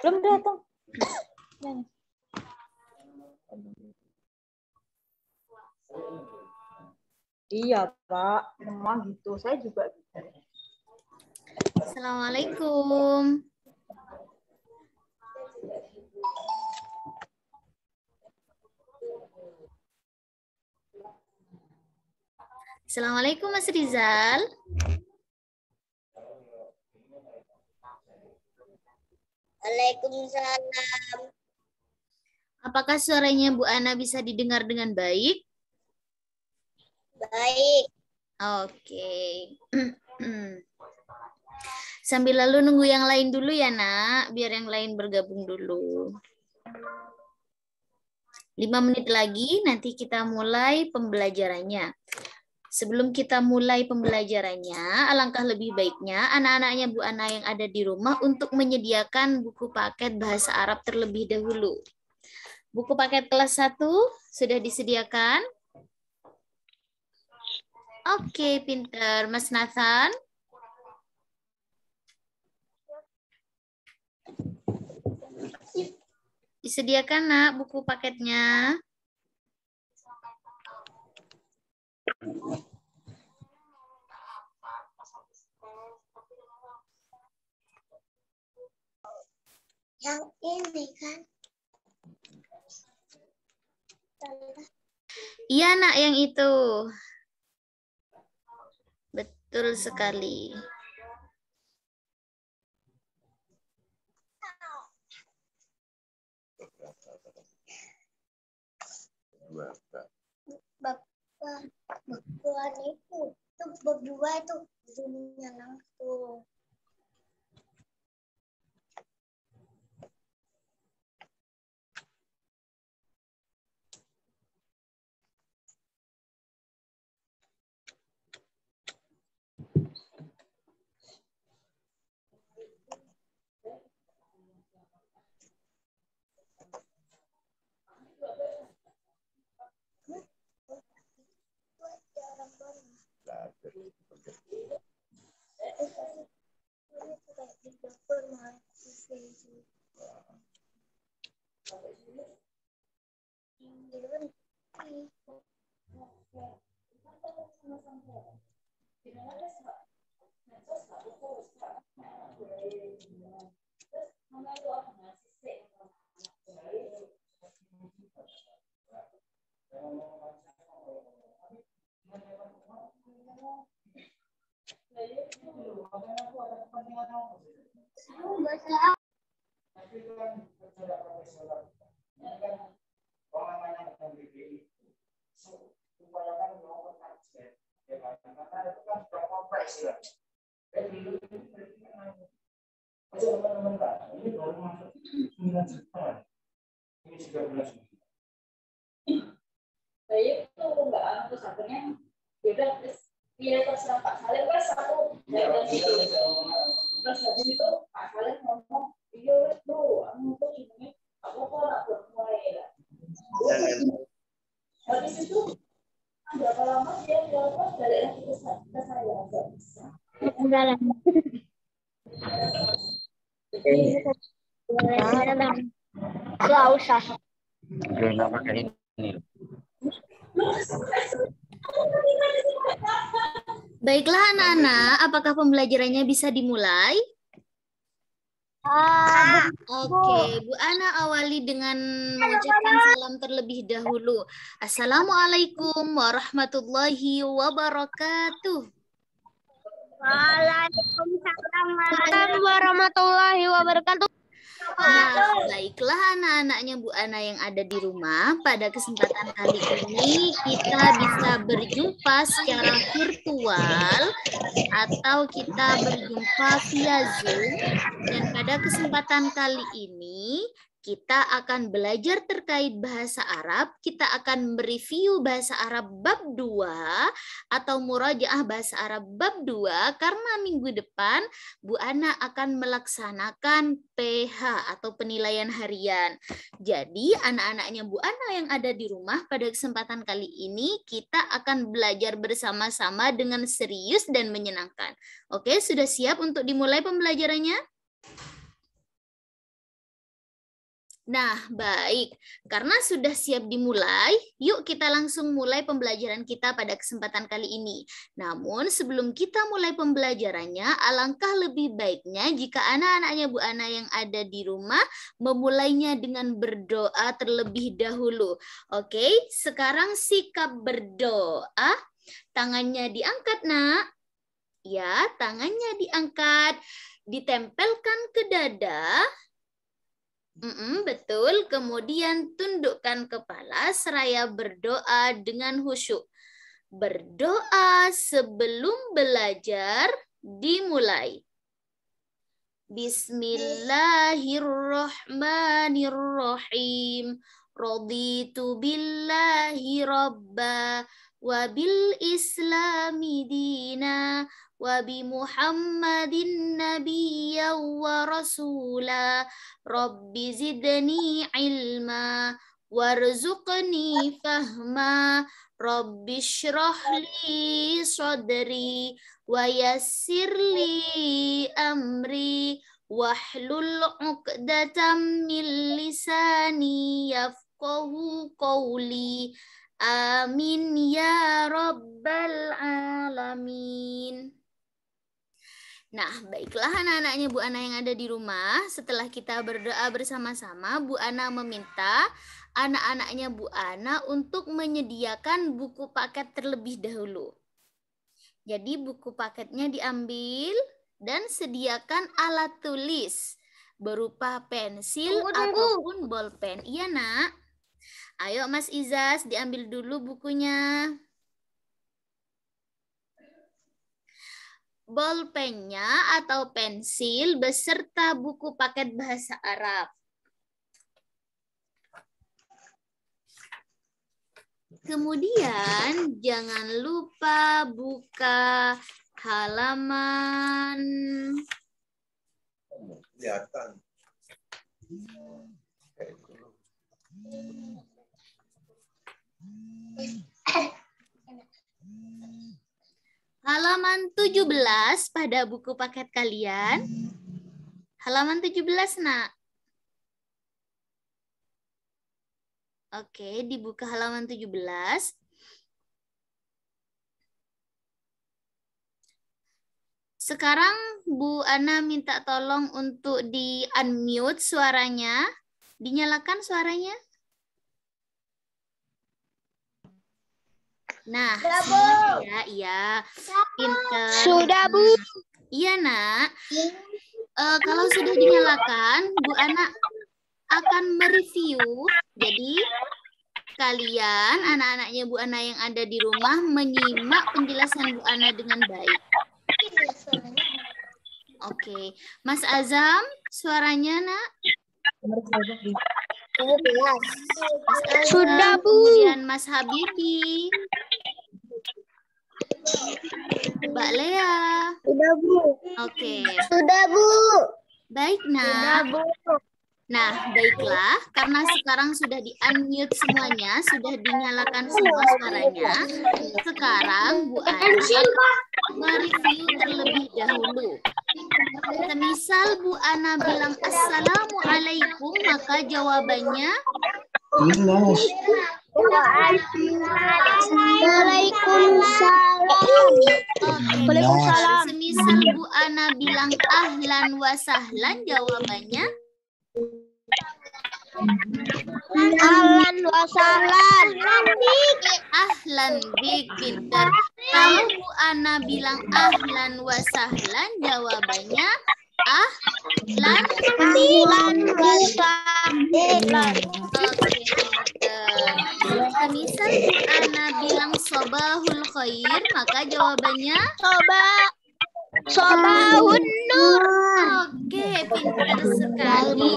Belum datang. Iya, Pak. Memang gitu. Saya juga gitu. Assalamualaikum. Assalamualaikum Mas Rizal. Waalaikumsalam. Apakah suaranya Bu Ana bisa didengar dengan baik? Baik. Oke. Sambil lalu nunggu yang lain dulu ya, Nak. Biar yang lain bergabung dulu. 5 menit lagi nanti kita mulai pembelajarannya. Sebelum kita mulai pembelajarannya, alangkah lebih baiknya anak-anaknya Bu Ana yang ada di rumah untuk menyediakan buku paket bahasa Arab terlebih dahulu. Buku paket kelas 1 sudah disediakan? Oke, pinter. Mas Nathan? Disediakan, Nak, buku paketnya? Yang ini kan. Iya, Nak, yang itu. Betul sekali. Bab itu bab 2 itu dunia langsung. Saya itu enggak terus akhirnya beda terus dia terserah Pak Salim kan satu dari situ. Terus habis itu Pak Salim ngomong, iya itu, aku tuh ini aku kok nak mulai lah. Habis itu berapa lama dia jawab balik lagi ke saya agak bisa. Enggak lah. Enggak usah. Gak pakai ini. Baiklah anak-anak, apakah pembelajarannya bisa dimulai? Oke, Bu Ana awali dengan mengucapkan salam terlebih dahulu. Assalamualaikum warahmatullahi wabarakatuh. Waalaikumsalam warahmatullahi wabarakatuh. Nah, baiklah anak-anaknya Bu Ana yang ada di rumah. Pada kesempatan kali ini kita bisa berjumpa secara virtual atau kita berjumpa via Zoom. Dan pada kesempatan kali ini kita akan belajar terkait bahasa Arab. Kita akan mereview bahasa Arab bab 2 atau murajaah bahasa Arab bab 2 karena minggu depan Bu Ana akan melaksanakan PH atau penilaian harian. Jadi anak-anaknya Bu Ana yang ada di rumah pada kesempatan kali ini kita akan belajar bersama-sama dengan serius dan menyenangkan. Oke, sudah siap untuk dimulai pembelajarannya? Nah, baik. Karena sudah siap dimulai, yuk kita langsung mulai pembelajaran kita pada kesempatan kali ini. Namun, sebelum kita mulai pembelajarannya, alangkah lebih baiknya jika anak-anaknya Bu Ana yang ada di rumah memulainya dengan berdoa terlebih dahulu. Oke, sekarang sikap berdoa. Tangannya diangkat, Nak. Ya, tangannya diangkat. Ditempelkan ke dada. Betul. Kemudian tundukkan kepala seraya berdoa dengan khusyuk. Berdoa sebelum belajar dimulai. Bismillahirrahmanirrahim. Raditu billahi rabba wa bil islami dina wa bi Muhammadin nabiyya wa rasula. Rabbi zidni ilma warzuqni fahma. Rabbi shrah li sadri wa yassir li amri wahlul 'uqdatam min lisani yafqahu qawli. Amin ya rabbal alamin. Nah, baiklah anak-anaknya Bu Ana yang ada di rumah. Setelah kita berdoa bersama-sama, Bu Ana meminta anak-anaknya Bu Ana untuk menyediakan buku paket terlebih dahulu. Jadi buku paketnya diambil dan sediakan alat tulis berupa pensil ataupun bolpen. Iya, Nak. Ayo Mas Izaz, diambil dulu bukunya. Bolpennya atau pensil beserta buku paket bahasa Arab. Kemudian jangan lupa buka halaman kelihatan. halaman 17 pada buku paket kalian. Halaman 17, Nak. Oke, dibuka halaman 17. Sekarang Bu Ana minta tolong untuk di-unmute suaranya. Dinyalakan suaranya. Nah, ya, iya. Pinter. Sudah, Bu. Iya, Nak. Kalau sudah dinyalakan, Bu Ana akan mereview. Jadi, kalian, anak-anaknya Bu Ana yang ada di rumah, menyimak penjelasan Bu Ana dengan baik. Oke. Mas Azam, suaranya, Nak? Sudah, Bu. Kemudian Mas Habibi. Mbak Lea. Sudah, Bu. Oke. Sudah, Bu. Baik, Nak. Nah, baiklah. Karena sekarang sudah di-unmute semuanya, sudah dinyalakan semua suaranya. Sekarang Bu Ana mereview terlebih dahulu. Semisal Bu Ana bilang Assalamualaikum, maka jawabannya Waalaikumsalam. Semisal Bu Ana bilang ahlan wa sahlan, jawabannya Ahlan wa sahlan. ahlan bik. Pinter. Kalau Bu Ana bilang ahlan wa sahlan, jawabannya ahlan wa sahlan. Oke, pinter. Semisal Bu Ana bilang sobahul khair, maka jawabannya Sobahun nur. oke, pintar sekali.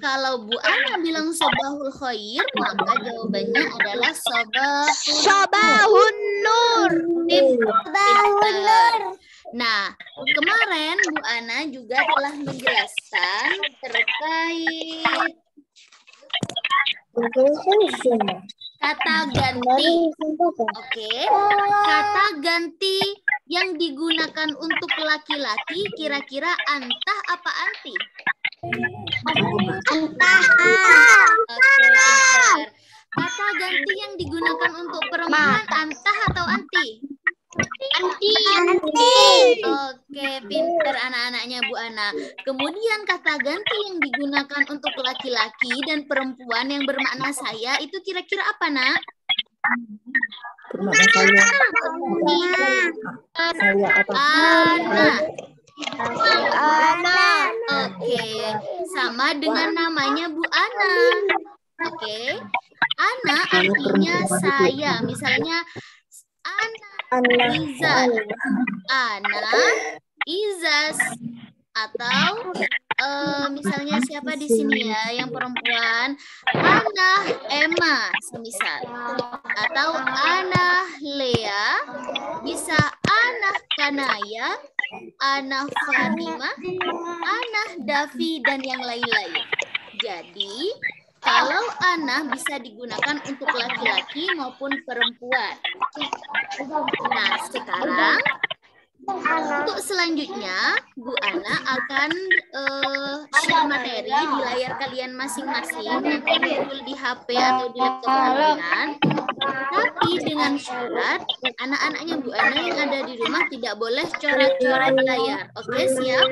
Kalau Bu Ana bilang sobahul khair, maka jawabannya adalah Sobahun nur. pintar. Nah, kemarin Bu Ana juga telah menjelaskan terkait kata ganti. Oke, kata ganti yang digunakan untuk laki-laki kira-kira antah apa anti? Oke, pintar. Kata ganti yang digunakan untuk perempuan antah atau anti? Anti. Oke, pintar anak-anaknya Bu Ana. Kemudian kata ganti yang digunakan untuk laki-laki dan perempuan yang bermakna saya itu kira-kira apa, Nak? Bermakna saya apa? Ana. Oke, sama dengan namanya Bu Ana. Oke, Ana artinya saya. Misalnya Ana Izas, Ana Izas, atau misalnya siapa di sini ya yang perempuan, Ana Emma semisal, atau Ana Lea, bisa Ana Kanaya, Ana Fatima, Ana Davi, dan yang lain-lain. Jadi kalau Ana bisa digunakan untuk laki-laki maupun perempuan. Nah, sekarang untuk selanjutnya Bu Ana akan share materi di layar kalian masing-masing, nanti muncul di HP atau di laptop kalian. Tapi dengan syarat anak-anaknya Bu Ana yang ada di rumah tidak boleh coret-coret layar. Oke, siap?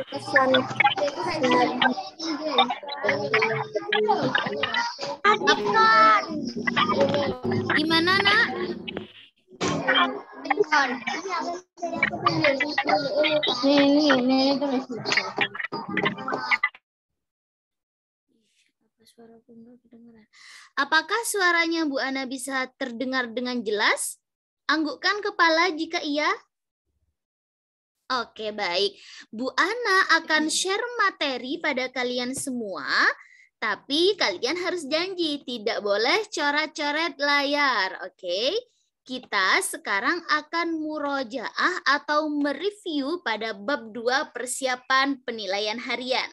Gimana, Nak? Apakah suaranya Bu Ana bisa terdengar dengan jelas? Anggukkan kepala jika iya. Oke, baik. Bu Ana akan share materi pada kalian semua, tapi kalian harus janji tidak boleh coret-coret layar. Oke? Kita sekarang akan murojaah atau mereview pada bab 2 persiapan penilaian harian.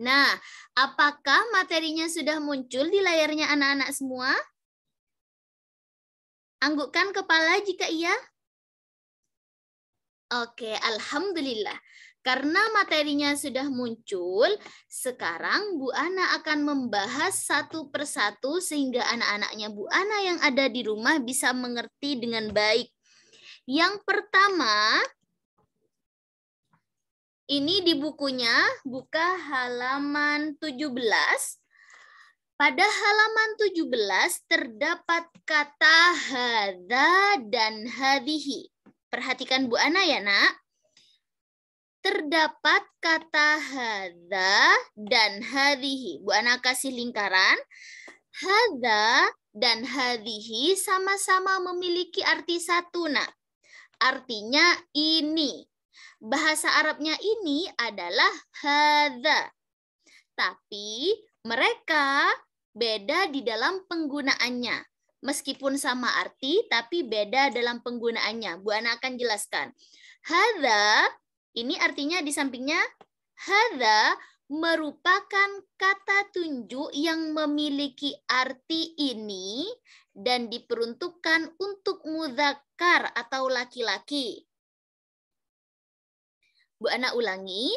Nah, apakah materinya sudah muncul di layarnya anak-anak semua? Anggukkan kepala jika iya. Oke, alhamdulillah. Karena materinya sudah muncul, sekarang Bu Ana akan membahas satu persatu sehingga anak-anaknya Bu Ana yang ada di rumah bisa mengerti dengan baik. Yang pertama, ini di bukunya, buka halaman 17. Pada halaman 17 terdapat kata hadza dan hadhihi. Perhatikan Bu Ana ya, Nak. Terdapat kata hadza dan hadhihi. Bu Ana kasih lingkaran. Hadza dan hadhihi sama-sama memiliki arti satu, Nak. Artinya ini. Bahasa Arabnya ini adalah hadza. Tapi mereka beda di dalam penggunaannya. Meskipun sama arti, tapi beda dalam penggunaannya. Bu Ana akan jelaskan. Hadza, ini artinya di sampingnya, hadza merupakan kata tunjuk yang memiliki arti ini dan diperuntukkan untuk mudzakkar atau laki-laki. Bu Ana ulangi,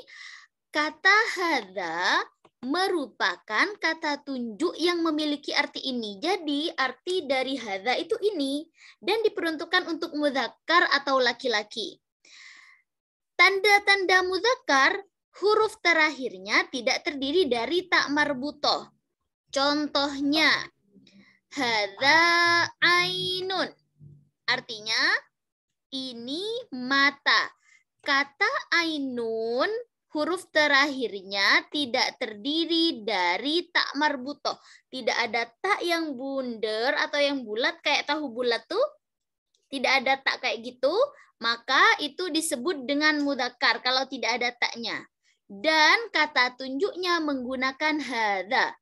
kata hadza merupakan kata tunjuk yang memiliki arti ini. Jadi arti dari hadza itu ini dan diperuntukkan untuk mudzakkar atau laki-laki. Tanda-tanda mudzakkar, huruf terakhirnya tidak terdiri dari tak marbutoh. Contohnya, hadza ainun. Artinya, ini mata. Kata ainun, huruf terakhirnya tidak terdiri dari tak marbutoh. Tidak ada tak yang bundar atau yang bulat kayak tahu bulat tuh. Tidak ada tak kayak gitu. Maka itu disebut dengan mudzakkar kalau tidak ada taknya. Dan kata tunjuknya menggunakan hadza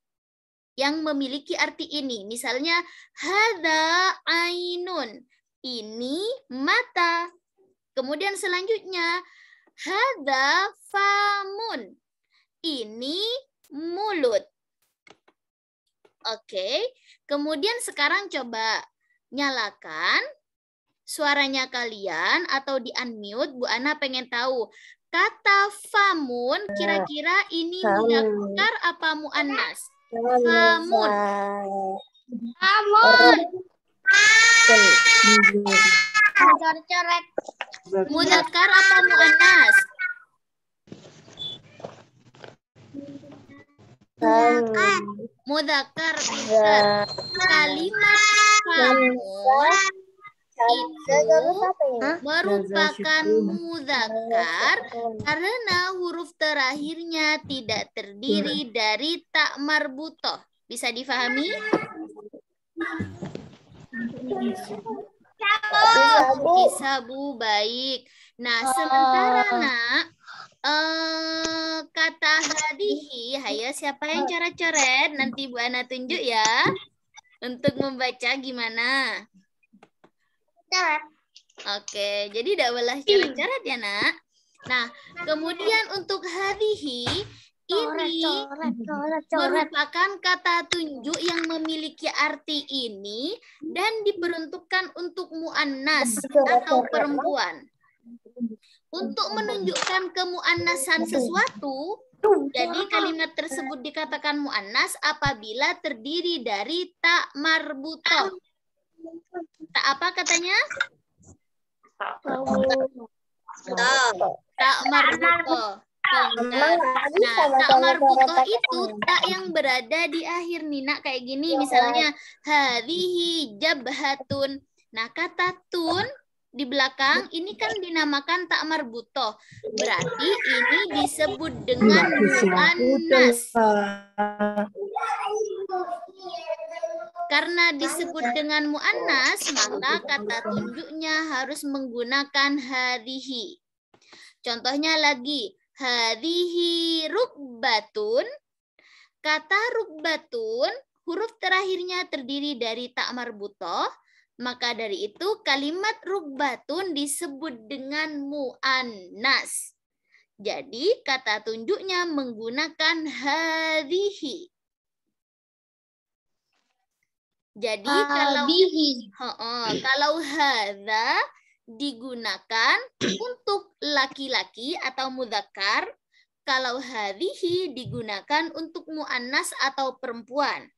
yang memiliki arti ini. Misalnya hadza ainun. Ini mata. Kemudian selanjutnya hadza famun. Ini mulut. Oke. Kemudian sekarang coba nyalakan suaranya kalian atau di unmute. Bu Ana pengen tahu Kata famun kira-kira ini mudzakkar apa muannas? Famun. Famun. Coret-coret. Mudzakkar apa muannas? Mudzakkar, pintar. Kalimat famun itu merupakan mudzakkar karena huruf terakhirnya tidak terdiri dari tak marbutoh. Bisa difahami? Bisa, Bu. Baik. Nah, sementara nak kata hadihi, hayo siapa yang coret-coret? Nanti Bu Ana tunjuk ya. Untuk membaca gimana? Oke, jadi tidak boleh coret-coret ya, Nak. Nah, kemudian untuk hadihi, ini merupakan kata tunjuk yang memiliki arti ini dan diperuntukkan untuk muannas atau perempuan. Untuk menunjukkan kemuannasan sesuatu, jadi kalimat tersebut dikatakan muannas apabila terdiri dari tak marbutoh. Tak apa katanya? Tak marbutoh. Nah, tak marbutoh itu tak yang berada di akhir nih, Nak, kayak gini misalnya hadhihi jabhatun. Nah, kata tun di belakang ini kan dinamakan tak marbutoh. Berarti ini disebut dengan muannas. Karena disebut dengan muannas, maka kata tunjuknya harus menggunakan hadhihi. Contohnya lagi, hadhihi rukbatun. Kata rukbatun, huruf terakhirnya terdiri dari tak marbutoh. Maka dari itu kalimat rukbatun disebut dengan muannas. Jadi kata tunjuknya menggunakan hadhihi. Jadi kalau hadza digunakan untuk laki-laki atau mudzakkar, kalau hadhihi digunakan untuk muannas atau perempuan.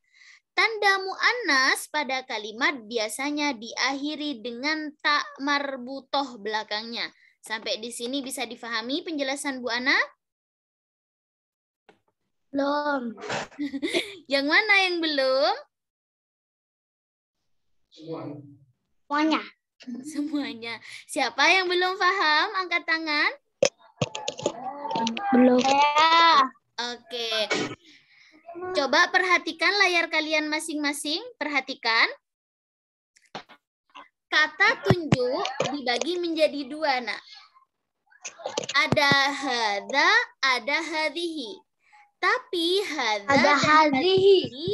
Tanda muannas pada kalimat biasanya diakhiri dengan tak marbutoh belakangnya. Sampai di sini bisa difahami penjelasan Bu Ana? Belum. Yang mana yang belum? Semuanya. Semuanya. Siapa yang belum paham? Angkat tangan. Belum. Oke. Coba perhatikan layar kalian masing-masing. Perhatikan. Kata tunjuk dibagi menjadi dua, Nak. Ada hadza, ada hadhihi. Tapi hadza dan hadhihi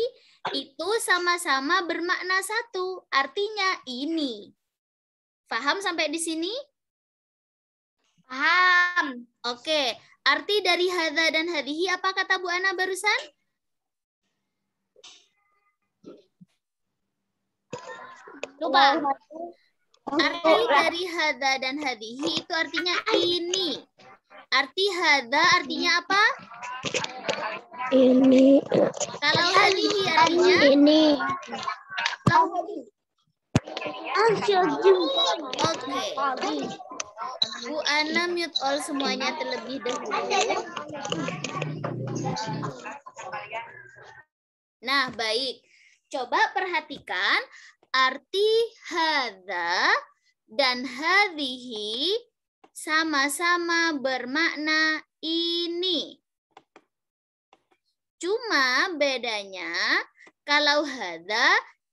itu sama-sama bermakna satu. Artinya ini. Paham sampai di sini? Paham. Oke. Arti dari hadza dan hadhihi apa kata Bu Ana barusan? Lupa. Arti dari hadza dan hadhihi itu artinya ini. Arti hadza artinya apa? Ini. Kalau hadhihi artinya Ini. oke. Bu Ana mute all semuanya terlebih dahulu. Nah, baik. Coba perhatikan arti hadza dan hadhihi sama-sama bermakna ini. Cuma bedanya kalau hadza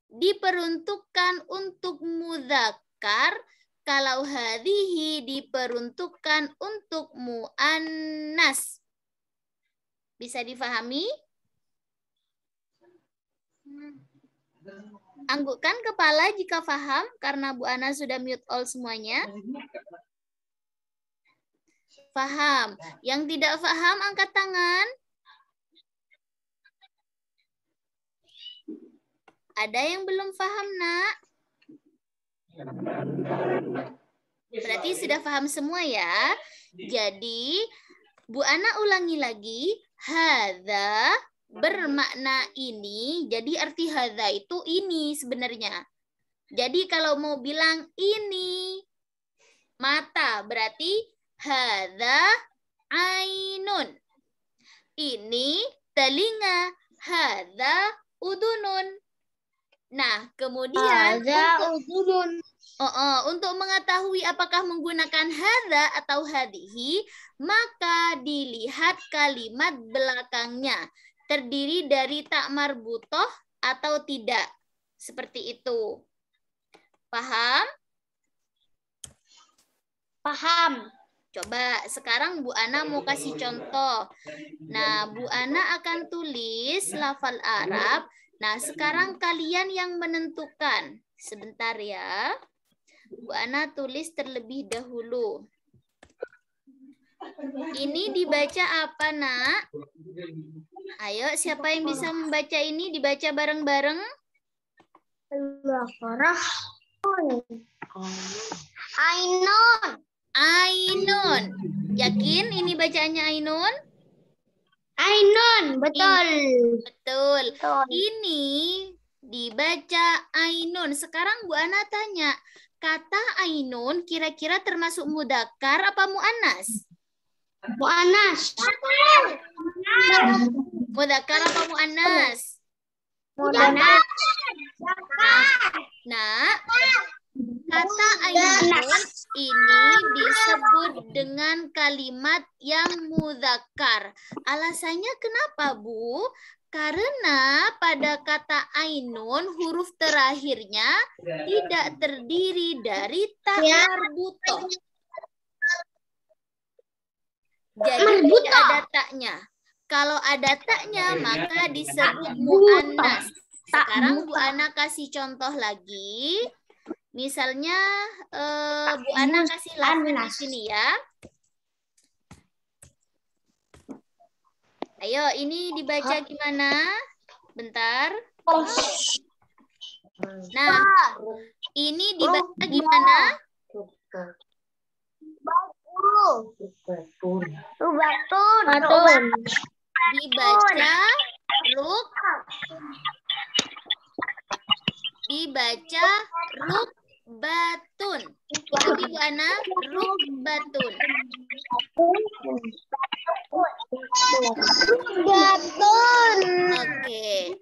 diperuntukkan untuk mudzakkar, kalau hadhihi diperuntukkan untuk muannas. Bisa difahami? Anggukkan kepala jika paham, karena Bu Ana sudah mute all semuanya. Paham. Yang tidak paham, angkat tangan. Ada yang belum paham, Nak? Berarti sudah paham semua ya. Jadi, Bu Ana ulangi lagi. Hadza bermakna ini. Jadi arti hadza itu ini sebenarnya. Jadi kalau mau bilang ini mata, berarti hadza ainun. Ini telinga. Hadza udunun. Nah, kemudian untuk mengetahui apakah menggunakan hadza atau hadihi, maka dilihat kalimat belakangnya. Terdiri dari tak marbutoh atau tidak. Seperti itu. Paham? Paham. Coba sekarang Bu Ana mau kasih contoh. Nah, Bu Ana akan tulis lafal Arab. Nah, sekarang kalian yang menentukan. Sebentar ya. Bu Ana tulis terlebih dahulu. Ini dibaca apa, Nak? Ayo, siapa yang bisa membaca ini? Dibaca bareng-bareng. Al-Baqarah. Ainun. Ainun. Yakin ini bacaannya Ainun? Ainun, betul. Betul. Ini dibaca Ainun. Sekarang Bu Ana tanya, kata Ainun kira-kira termasuk mudzakkar apa muannas? Muannas. Mudzakkar apa muannas? Muannas. Nah, kata Ainun ini disebut dengan kalimat yang mudzakkar. Alasannya kenapa, Bu? Karena pada kata Ainun huruf terakhirnya tidak terdiri dari ta marbutoh. Jadi tidak ada taknya. Kalau ada taknya maka disebut muannas. Sekarang Bu Ana kasih contoh lagi. Misalnya Bu Ana kasih lafaz di sini ya. Ayo, ini dibaca gimana? Bentar. Nah, ini dibaca gimana? Batun. Dibaca ruk. Dibaca rukbatun. Tapi Bu Ana, rukbatun. Batun. Oke.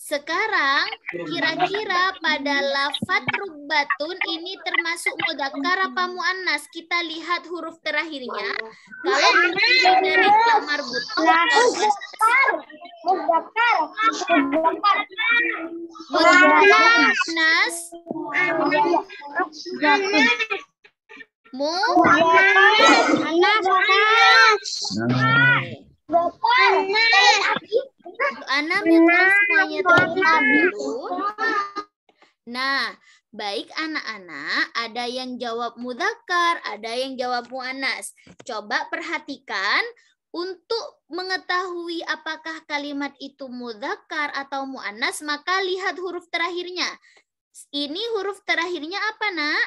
Sekarang kira-kira pada lafaz rukbatun ini termasuk mudzakkar apa muannas? Kita lihat huruf terakhirnya. Kalau terdiri dari ta marbutoh atau Mudzakkar. muannas. Ana minta semuanya terlebih dahulu. Nah, baik anak-anak, ada yang jawab mudzakkar, ada yang jawab muannas. Coba perhatikan untuk mengetahui apakah kalimat itu mudzakkar atau muannas, maka lihat huruf terakhirnya. Ini huruf terakhirnya apa, Nak?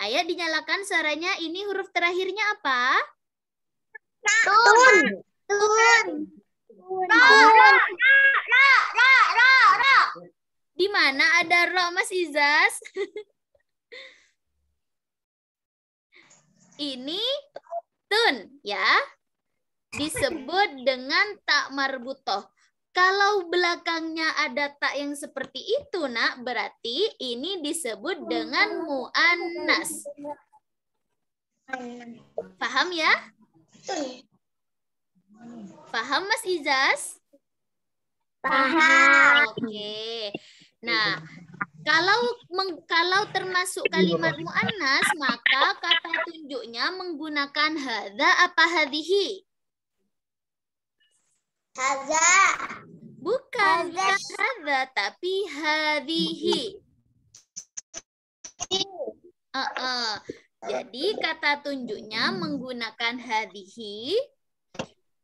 Ayo dinyalakan suaranya. Ini huruf terakhirnya apa? Tun. Di mana ada ro, Mas Izaz? Ini tun, ya. Disebut dengan tak marbutoh. Kalau belakangnya ada tak yang seperti itu, Nak, berarti ini disebut dengan muannas. Paham ya? Paham, Mas Izaz? Paham. Oke. Nah, kalau termasuk kalimat muannas, maka kata tunjuknya menggunakan hadza apa hadihi? Hadza. Bukan hadza, tapi hadihi. Jadi kata tunjuknya menggunakan hadihi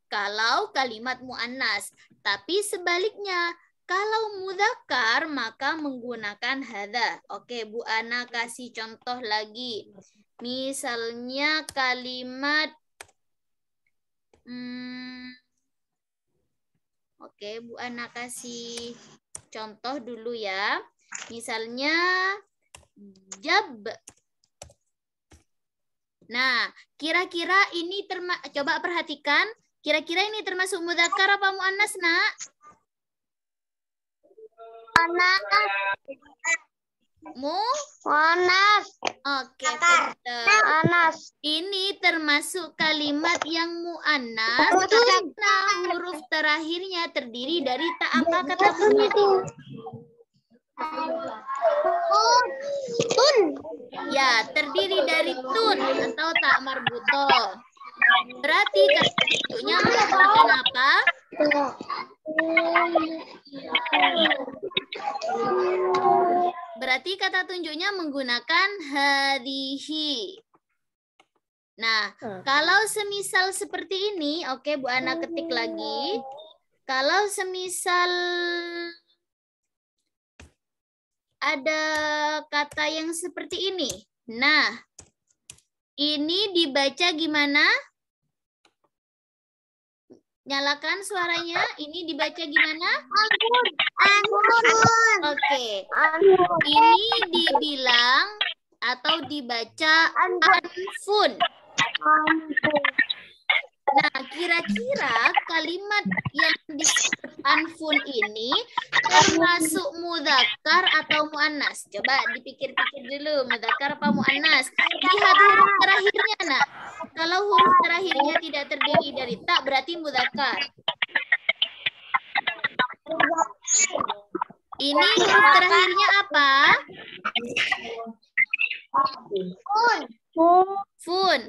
kalau kalimat muannas. Tapi sebaliknya, Kalau mudzakkar maka menggunakan hadza. Oke, Bu Ana kasih contoh lagi. Misalnya kalimat oke, Bu Ana kasih contoh dulu ya. Misalnya jab. Nah, kira-kira ini coba perhatikan. Kira-kira ini termasuk mudzakkar apa muannas, Nak? Muannas. Oke, pintar. Ini termasuk kalimat yang muannas karena huruf terakhirnya terdiri dari ta apa kata bunyi? Tun. Ya, terdiri dari tun atau tak marbutoh. Berarti kata tunjuknya menggunakan apa? Berarti kata tunjuknya menggunakan hadhihi. Nah, kalau semisal seperti ini, oke Bu Ana ketik lagi. Kalau semisal ada kata yang seperti ini. Nah, ini dibaca gimana? Nyalakan suaranya. Ini dibaca gimana? Oke. Ini dibilang atau dibaca anfun. Nah, kira-kira kalimat yang disebut anfun ini termasuk mudzakkar atau muannas? Coba dipikir-pikir dulu, mudzakkar apa muannas? Lihat huruf terakhirnya, Nak. Kalau huruf terakhirnya tidak terdiri dari ta, berarti mudzakkar. Ini huruf terakhirnya apa? Fun.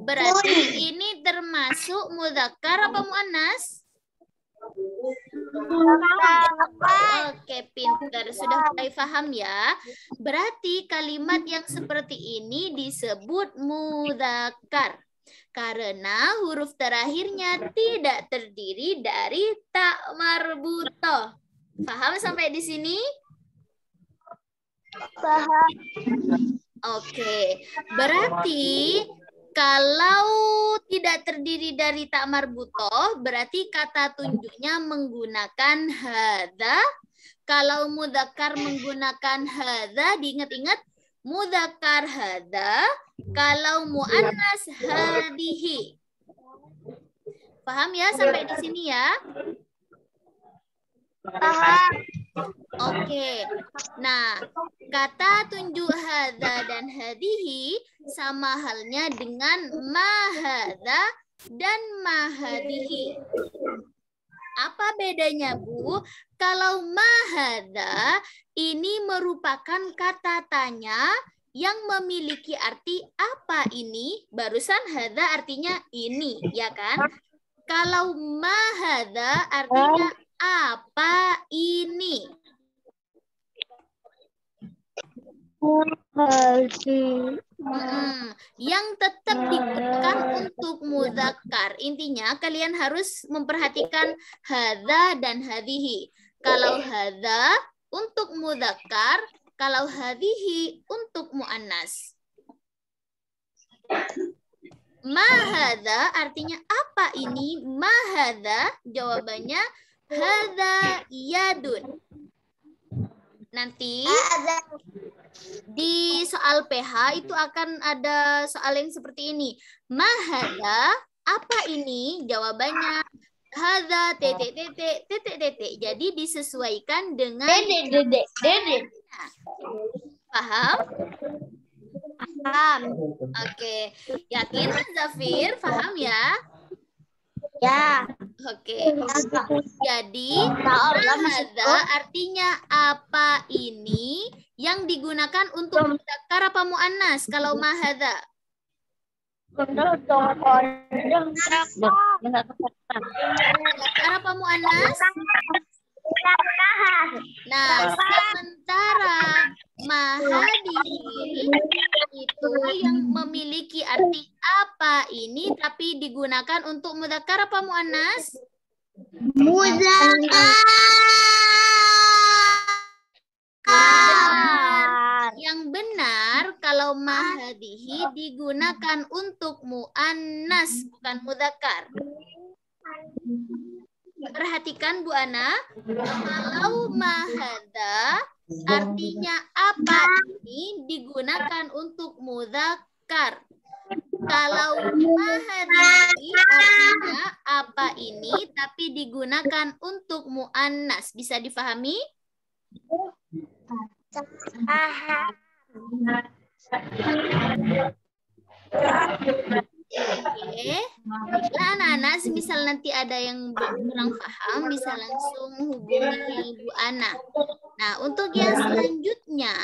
Berarti ini termasuk mudzakkar apa muannas? Oke, pintar. Sudah mulai paham ya. Berarti kalimat yang seperti ini disebut mudzakkar. Karena huruf terakhirnya tidak terdiri dari ta marbutoh. Paham sampai di sini? Paham. Oke, berarti kalau tidak terdiri dari ta marbutoh, berarti kata tunjuknya menggunakan hadza. Kalau mudzakkar menggunakan hadza, diingat-ingat mudzakkar hadza. Kalau muannas hadihi. Paham ya sampai di sini ya? Paham. Oke. Nah, kata tunjuk hadza dan hadihi sama halnya dengan ma hadza dan ma hadihi. Apa bedanya, Bu? Kalau ma hadza ini merupakan kata tanya yang memiliki arti apa ini? Barusan hadza artinya ini, ya kan? Kalau ma hadza artinya apa ini? Yang tetap digunakan untuk mudzakkar. Intinya kalian harus memperhatikan hadza dan hadhihi. Kalau hadza untuk mudzakkar, kalau hadhihi untuk muannas. Ma hadza artinya apa ini? Ma hadza jawabannya hadza yadun. Nanti di soal PH itu akan ada soal yang seperti ini. Ma hadza apa ini? Jawabannya hadza titik. Jadi disesuaikan dengan Paham? Paham. Oke. Yakin Zafir? Paham ya? Ya. Oke. Jadi hadza artinya apa ini yang digunakan untuk mudzakkar apa muannas kalau ma hadza? Mudzakkar apa muannas? Nah, sementara ma hadihi itu yang memiliki arti apa ini tapi digunakan untuk mudzakkar apa muannas? Mudzakkar. Kalau mahadihi digunakan untuk muannas, bukan mudzakkar. Perhatikan Bu Ana, kalau mahada artinya apa ini digunakan untuk mudzakkar. Kalau mahadihi artinya apa ini tapi digunakan untuk muannas. Bisa difahami? Oke. Baiklah anak-anak, semisal nanti ada yang kurang paham bisa langsung hubungi Bu Ana. Nah, untuk yang selanjutnya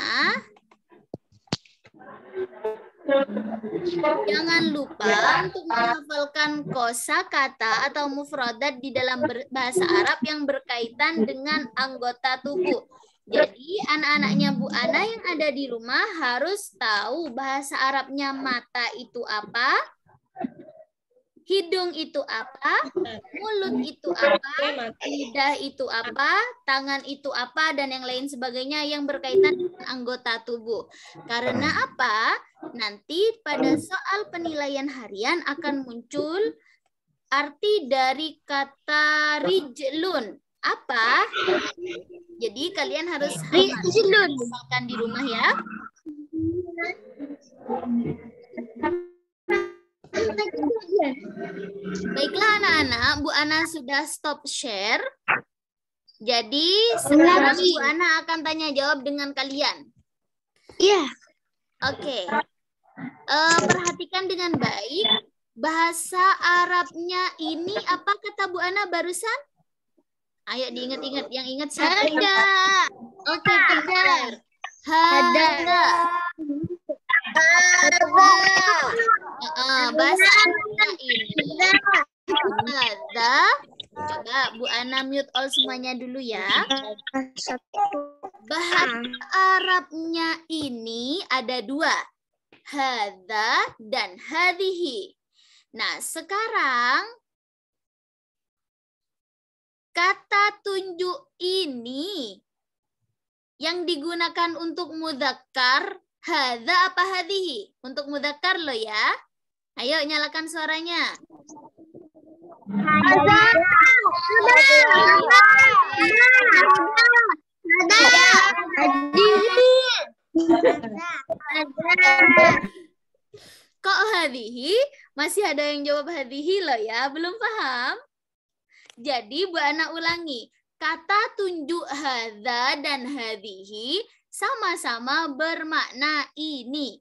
jangan lupa untuk menghafalkan kosakata atau mufradat di dalam bahasa Arab yang berkaitan dengan anggota tubuh. Jadi anak-anaknya Bu Ana yang ada di rumah harus tahu bahasa Arabnya mata itu apa, hidung itu apa, mulut itu apa, lidah itu apa, tangan itu apa, dan yang lain sebagainya yang berkaitan dengan anggota tubuh. Karena apa? Nanti pada soal penilaian harian akan muncul arti dari kata rijlun. Apa? Jadi kalian harus hafalkan di rumah ya. Baiklah anak-anak, Bu Ana sudah stop share. Jadi sekarang Bu Ana akan tanya jawab dengan kalian. Iya. Oke. Perhatikan dengan baik. Bahasa Arabnya ini apa kata Bu Ana barusan? Ayo diingat-ingat. Yang ingat siapa? Ada. Oke, pintar. Hada. Bahasa Arabnya ini hada. Coba Bu Ana mute all semuanya dulu ya. Bahasa Arabnya ini ada dua. Hada dan hadhihi. Nah, sekarang kata tunjuk ini yang digunakan untuk mudzakkar, hadza apa hadhihi? Untuk mudzakkar lo ya. Ayo nyalakan suaranya. Ada. Kok hadhihi? Masih ada yang jawab hadhihi lo ya. Belum paham? Jadi Bu Ana ulangi, kata tunjuk hadza dan hadhihi sama-sama bermakna ini.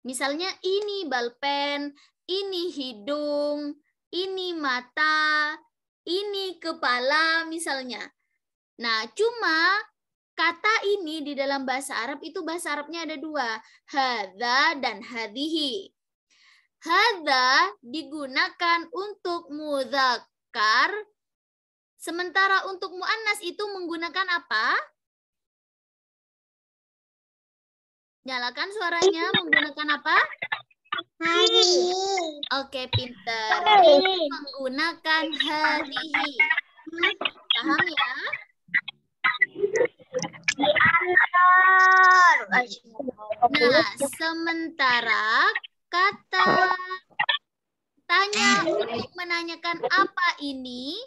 Misalnya ini balpen, ini hidung, ini mata, ini kepala misalnya. Nah, cuma kata ini di dalam bahasa Arab itu bahasa Arabnya ada dua, hadza dan hadhihi. Hadza digunakan untuk mudzakkar. Sementara untuk muannas itu menggunakan apa? Nyalakan suaranya, menggunakan apa? Oke, pinter. Menggunakan hadhihi. Paham ya? Nah, sementara kata tanya untuk menanyakan apa ini,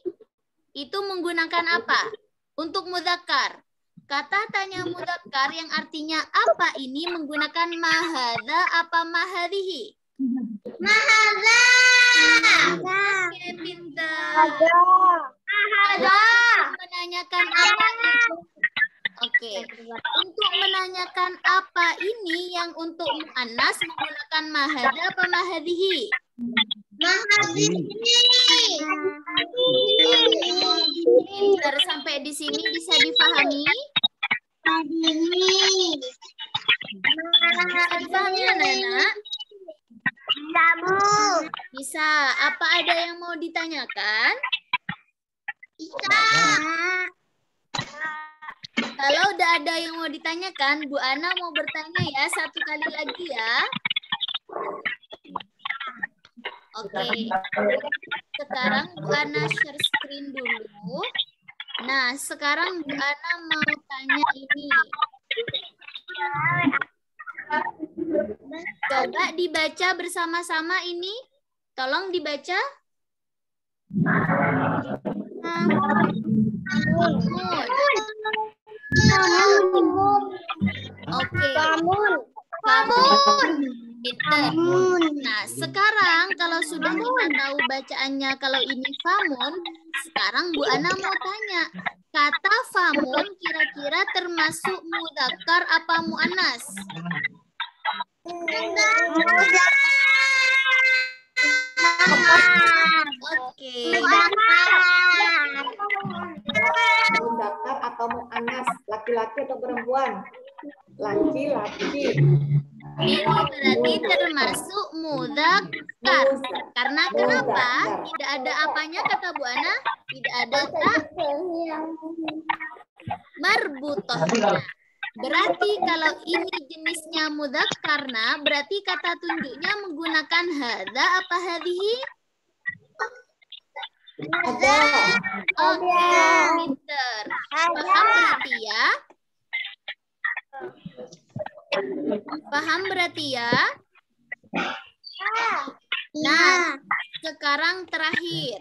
itu menggunakan apa? Untuk mudzakkar. Kata tanya mudzakkar yang artinya apa ini menggunakan mahadza apa mahadhihi? Mahadza. Oke, pintar. Mahadza. Menanyakan apa itu? Oke. Untuk menanyakan apa ini yang untuk muannas menggunakan mahadza apa mahadhihi? Pintar, sampai di sini bisa difahami? Bisa difahami anak-anak? Bisa, Bu. Bisa. Apa ada yang mau ditanyakan? Bisa. Kalau udah ada yang mau ditanyakan, Bu Ana mau bertanya ya, satu kali lagi ya. Oke, sekarang Bu Ana share screen dulu. Nah, sekarang Bu Ana mau tanya ini. Coba dibaca bersama-sama ini. Tolong dibaca. Oke. Pinter. Nah, sekarang kalau sudah kita tahu bacaannya kalau ini famun, sekarang Bu Ana mau tanya, kata famun kira-kira termasuk mudzakkar apa muannas? Oke. Mudzakkar atau muannas, laki-laki atau perempuan? Laki-laki. Ini berarti termasuk mudzakkar. Karena kenapa? Tidak ada apanya kata Bu Ana? Tidak ada tak marbutohnya. Berarti kalau ini jenisnya mudzakkarna, berarti kata tunjuknya menggunakan hadza apa hadhihi? Ada. Oke, pinter. Paham berarti ya? Paham berarti ya? Nah, sekarang terakhir.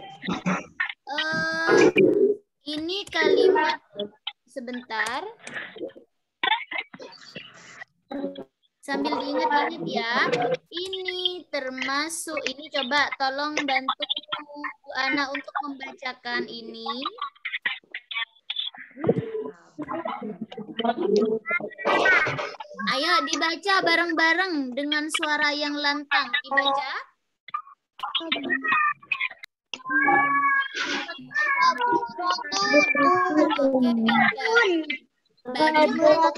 Ini kalimat sebentar. Sambil diingat-ingat ya. Ini termasuk, ini coba tolong bantu Bu Ana untuk membacakan ini. Ayo dibaca bareng-bareng dengan suara yang lantang. Dibaca. Bacaan adalah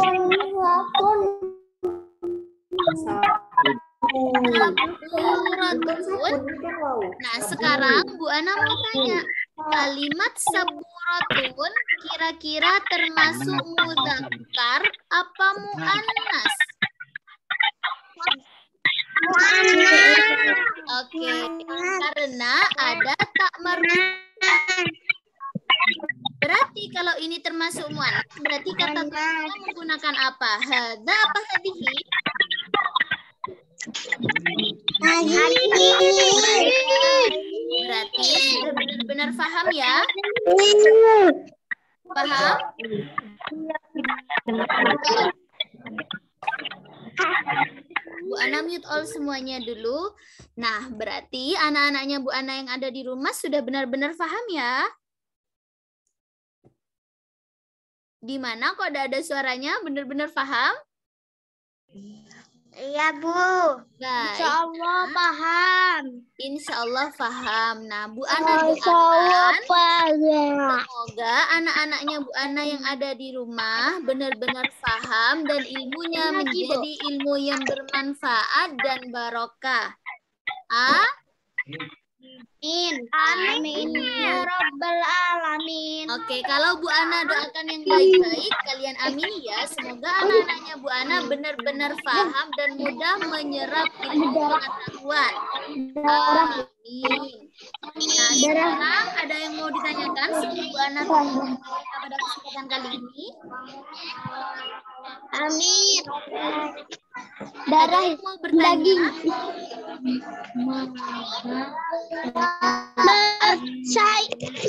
saburatun. Nah, sekarang Bu Ana mau tanya, kalimat saburatun kira-kira termasuk mudzakkar apa muannas? Oke, karena ada tak marbutoh. Berarti kalau ini termasuk muannas, berarti kata tunjuknya menggunakan apa? Hadza apa hadhihi? Berarti sudah benar-benar paham ya? Paham? Bu Ana mute all semuanya dulu. Nah, berarti anak-anaknya Bu Ana yang ada di rumah sudah benar-benar paham ya? Di mana kok ada suaranya? Benar-benar paham? Iya, Bu. Baik. Insya Allah paham. Insya Allah paham. Nah, Bu Ana doakan semoga anak-anaknya Bu Ana yang ada di rumah benar-benar paham dan ilmunya menjadi ilmu yang bermanfaat dan barokah. Amin ya Rabbal Alamin. Oke, kalau Bu Ana doakan yang baik-baik, kalian amini ya. Semoga anak-anaknya Bu Ana benar-benar paham dan mudah menyerap ilmu pengetahuan. Amin. Nah, sekarang ada yang mau ditanyakan sebelum Bu Ana pada kesempatan kali ini? Amin. Ada yang mau bertanya?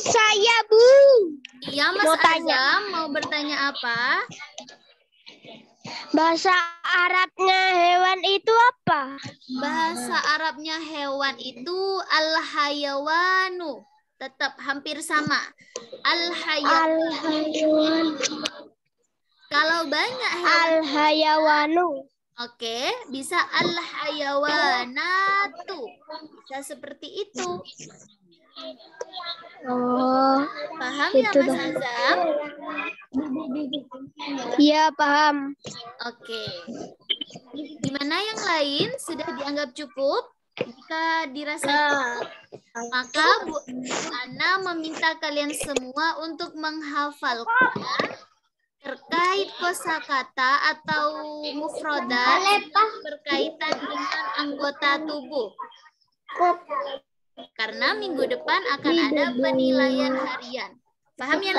Saya Bu. Iya, Mas Azam mau bertanya apa? Bahasa Arabnya hewan itu apa? Bahasa Arabnya hewan itu al-hayawanu. Tetap hampir sama. Al-hayawan. Kalau banyak hewan. Al-hayawanu. Oke, bisa al-hayawanatu. Bisa seperti itu. Oh, paham ya itu Mas Azam? Iya, paham. Oke. Gimana yang lain? Sudah dianggap cukup? Jika dirasa cukup, maka Bu Ana meminta kalian semua untuk menghafalkan terkait kosakata atau mufrodat berkaitan dengan anggota tubuh. Karena minggu depan akan ada penilaian harian. Paham ya?